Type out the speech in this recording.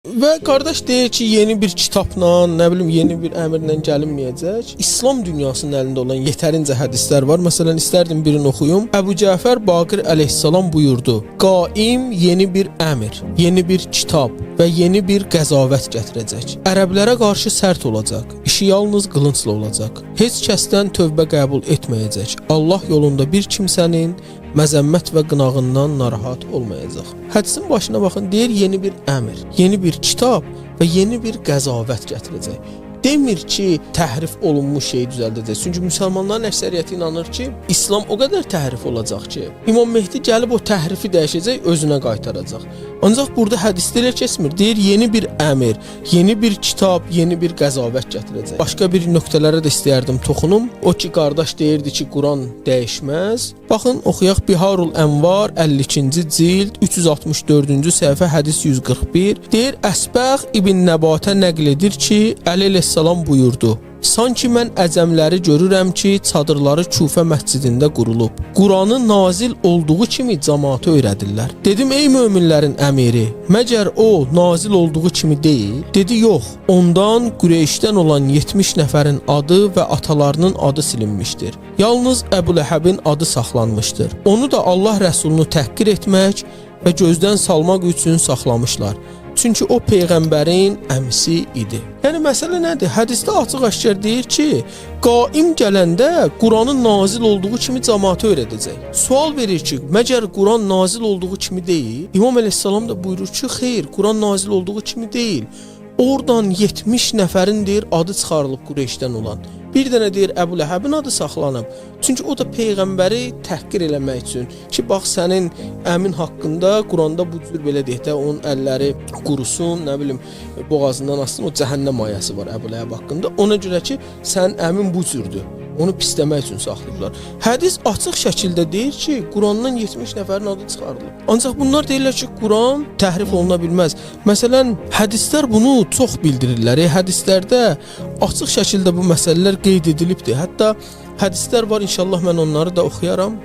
Və qardaş deyir ki, yeni bir kitabla, nə bilim, yeni bir əmrlə gəlinməyəcək. İslam dünyasının əlində olan yetərincə hədislər var. Məsələn, istərdim birini oxuyum. Əbu Cəfər Baqir əleyhissalam buyurdu: "Qaim yeni bir əmr, yeni bir kitab və yeni bir qəzavət gətirəcək. Ərəblərə qarşı sərt olacaq. İşi yalnız qılıncla olacaq. Heç kəsdən tövbə qəbul etməyəcək. Allah yolunda bir kimsənin məzəmmət və qınağından narahat olmayacaq." Hədisin başına baxın, deyir yeni bir əmr, yeni bir kitab və yeni bir qəzavət gətirəcək. Demir ki, təhrif olunmuş şeyi düzəldəcək. Çünki müsəlmanların əksəriyyəti inanır ki, İslam o qədər təhrif olacaq ki, İmam Mehdi gəlib o təhrifi dəyişəcək, özünə qaytaracaq. Ancaq burada hədisdə elə keçmir. Deyir yeni bir əmr, yeni bir kitab, yeni bir qəzavət gətirəcək. Başqa bir nöqtələrə də istəyərdim toxunum. O ki, qardaş deyirdi ki, Quran dəyişməz. Baxın, oxuyaq Biharul Ənvar 52-ci cild 364-cü səhifə hədis 141. Deyir Əsbəğ İbn Nəbatə nəql edir ki, Əli əleyhissalam buyurdu: "Sanki mən əcəmləri görürəm ki, çadırları Kufə məscidində qurulub. Quranın nazil olduğu kimi cəmaata öyrədirlər. Dedim, ey möminlərin əmiri, məgər o nazil olduğu kimi deyil?" Dedi, yox. Ondan Qureyşdən olan 70 nəfərin adı və atalarının adı silinmişdir. Yalnız Əbu Ləhəbin adı saxlanmışdır. Onu da Allah Rəsulunu təhqir etmək və gözdən salmaq üçün saxlamışlar. Çünki o peyğəmbərin əmsi idi. Yəni məsələ nədir? Hədisdə açıq-aşkar deyir ki, qaim gələndə Quranın nazil olduğu kimi cəmaata öyrədəcək. Sual verir ki, məgər Quran nazil olduğu kimi deyil? İmam əleyhissalam da buyurur ki, xeyr, Quran nazil olduğu kimi deyil. Oradan 70 nəfərin deyir adı çıxarılıb Qureyşdən olan. Bir dənə deyir Əbu Ləhəbin adı saxlanıb. Çünki o da peyğəmbəri təhqir eləmək üçün ki, bax sənin əmin haqqında Quranda bu cür belə deyək də onun əlləri qurusun, nə bilim boğazından asılsın, o cəhənnəm ayəsi var Əbu Ləhəb haqqında. Ona görə ki, sənin əmin bu cürdür. Onu pisləmək üçün saxlayıblar. Hədis açıq şəkildə deyir ki, Qurandan 70 nəfərin adı çıxarılıb. Ancaq bunlar deyirlər ki, Quran təhrif oluna bilməz. Məsələn, hədislər bunu çox bildirirlər. Hədislərdə açıq şəkildə bu məsələlər qeyd edilibdir. Hətta hədislər var, inşallah mən onları da oxuyaram.